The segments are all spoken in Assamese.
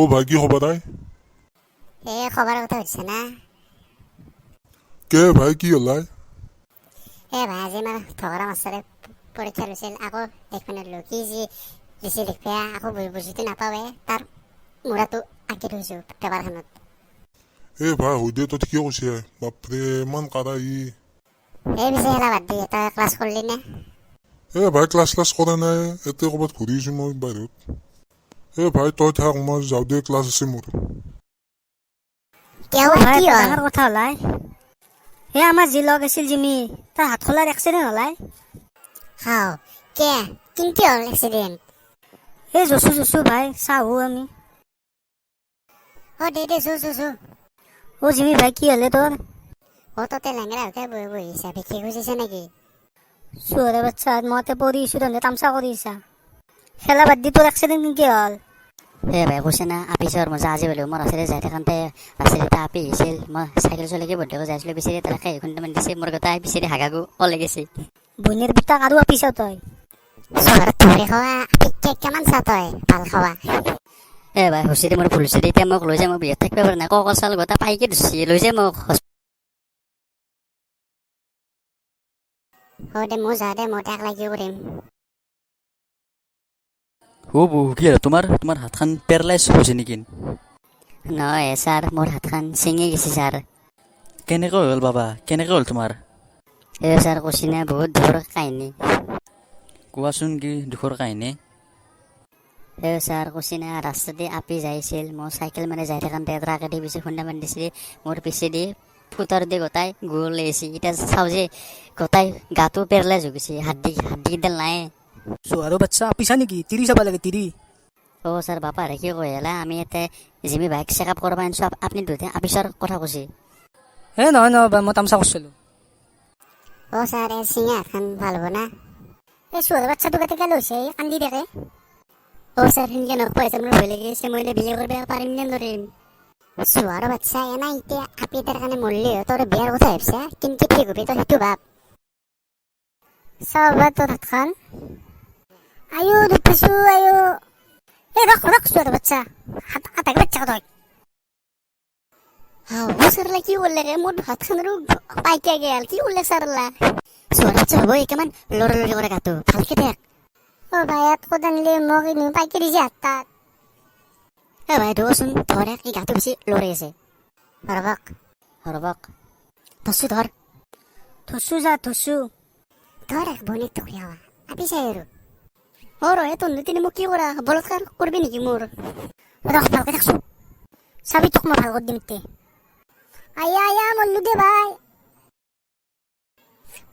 ও ভাই কি খবৰ তাই? খবৰ কথা হচ্ছে না। কে ভাই কি হলাই? ভাই আজি মানে ঠগৰা মাষ্টৰে পৰীক্ষা লৈছিল, আকৌ দেখবা নেদলো কি যি লিখি লিখবা, আকৌ বুজিটো নাপাৱে, তাৰ মূৰাটো আঁকি থৈছো পেপাৰখনত। ভাই সুধে তো ঠিকে কৈছে, বাপৰে ইমান কাৰা ই। পিছে হেলা বাদ দি তই ক্লাছ কৰিলি নে? ভাই ক্লাছ কৰা নাই, এতিয়া ক'ৰবাত ঘূৰিছো মই বাহিৰত। ভাই তই থাক, মই যাওঁ দে, ক্লাছ আছে মোৰ। ভাই কি ডাঙৰ কথা হলাই আমাৰ যি লগ আছিল জিমি, তাৰ হাত খোলাৰ এক্সিডেণ্ট হলাই। খাও কে কিন্তু হ'ল এক্সিডেণ্ট? জচু ভাই চাহো আমি। দে চো জিমি ভাই কি হলে তোর? ততে লেংৰা হকে বহিছা, ভিক্ষি খুজিছে নেকি? চোৰে বাচ্চা মতে পৰি ইছো তহঁতে তামচা কৰি ইছা। খেলা বাদ দি তোৰ এক্সিডেণ্ট কি হল? ভাই কৈছে না আপি চৰ মজা আজি বোলো মই ৰাস্তাতে যাই থাকোঁতে ৰাস্তাতে আপি আহিছিল, মই চাইকেল চলাইকে বন্ধকে যাইছিলোঁ, বিচাৰি তাকে এঘণ্টামান দিছে, মোৰ গোটাই বিচাৰি হাগাগো ওলাই গৈছে। বইনেৰ বিটাক আৰু আপিছা তই। চহৰত ধৰি খোৱা পিককে কিমান চা তই ভাল খাৱা। ভাই হুচিৰি মোৰ ভুল হৈছে, এতিয়া মোক লৈ যায়, মই বিয়াত থাকিব পৰা নাই, কক চাল গোটা পাইকে ধৰিছে, লৈ যায় মোক। দে মোৰ যা দে, মই তাক লাগি কৰিম। বৌ কি আৰু তোমাৰ হাতখন পেৰালাইজ হৈছে নেকি? নহয় ছাৰ, মোৰ হাতখন ছিঙি গৈছে ছাৰ। কেনেকৈ হ'ল বাবা, কেনেকৈ হ'ল তোমাৰ? ছাৰ কৈছি না বহুত দুখৰ কাহিনী। কোৱাচোন কি দুখৰ কাহিনী? ছাৰ কৈছি না ৰাস্তাতে আপি যাইছিল, মই চাইকেল মানে যাই থাকোঁতে ট্ৰাকেদি পিছে খুন্দামান দিছিল, মোৰ পিছেদি ফুটাৰ দি গোটাই গোল লাগিছে। এতিয়া চাওঁ যে গোটাই গাটো পেৰালাইজ হৈ গৈছে, হাড্ডিকেইডাল নাই। আৰু বাচ্চা পিছা নেকি? তিৰি চাব লাগে তিৰি। ছাৰ বাপাৰে কি কৈ হেলা, আমি ইয়াতে জিমি বাইক চেকআপ কৰিব আনিছোঁ, আপুনি দুটা আপিছৰ কথা কৈছে। নহয় মই তামচা কৰিছিলোঁ। ছাৰ চিঙা হাতখন ভাল হ'ব না? চোৰে বাচ্চাটো কাটি গেল হৈছে, কান্দি থাকে। ছাৰ সেনেকে নকয়, মোৰ ভয় লাগি আছে, মই বিয়া কৰিব পাৰিম নে নৰিম? চোৱাৰ বাচ্চা এনা এতিয়া আপি তাৰ কাৰণে মৰলি তোৰ বিয়াৰ কথা ভাবছা, কিন্তু ঠিক হবি তই সেইটো ভাব। চাবা তোৰ হাতখন। আয়ো দুখিছো আয়ো। ৰখ চোৰে বাচ্চা, আটাকে বাচ্চা তই। ছাৰলা কি কৰিলে ৰে, মোৰ হাতখন আৰু পাইকা গেল, কি কৰিলে ছাৰলা? চোৱাৰ বাচ্চা হ'ব একেমান লৰি কৰে গাটো, ভালকে থাক। ভাই হাত ক'ত আনিলে, মোক এনেও পাইকে দিছে হাত তাত। ভাই ধৰচোন, ধৰ এই গাটো বেছি লৰি আছে। ৰ'বক ধৰছো ধৰ থচু। ধৰ এক বনিক টুকি হাৱা আপি চাই আৰু। তন্দিনে মোক কি কৰা, বলৎকাৰ কৰবি নেকি মোৰ? ৰখ ভালকে থাকছো, চাবি তোক মই ভাল কৰি দিম তে। আয়া মল্লু দে ভাই,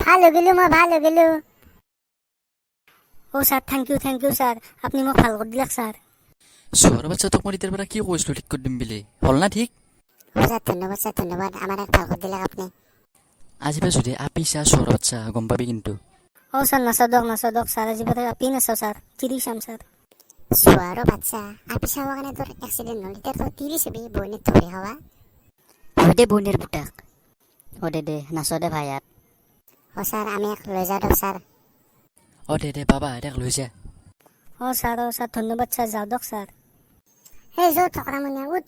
ভাল হৈ গেলো মই, ভাল হৈ গেলো। ছাৰ থেংক ইউ ছাৰ, আপুনি মোক ভাল কৰি দিলাক ছাৰ। চোৱাৰ বাচ্চা তোক মই এতিয়াৰ পৰা কি কৈছিলোঁ ঠিক কৰি দিম বুলি, হ'ল না ঠিক? ধন্যবাদ আমাৰ এক ভাল কৰি দিলাক আপুনি। আজি পৰা যদি আপিছা চোৱাৰ বাচ্চা গম পাবি কিন্তু। ছাৰ নাচাদক ছাৰ, আজি পৰা আপি নাচাওঁ ছাৰ, তিৰি চাম ছাৰ। চোৱাৰ বাচ্চা আপি চাব কাৰণে তোৰ এক্সিডেণ্ট হ'ল, এতিয়া তই তিৰি চাবি বইনত ধৰি খাৱা। হয় দে বইনেৰ বুটাক, দে নাচ দে ভাই ইয়াত। ছাৰ আমি এক লৈ যাওঁ দিয়ক ছাৰ। দে বাবা তাক লৈ যা। ছাৰ ধন্যবাদ ছাৰ, যাওঁ দিয়ক ছাৰ। যৌ ঠকৰা মনিয়া উঠ।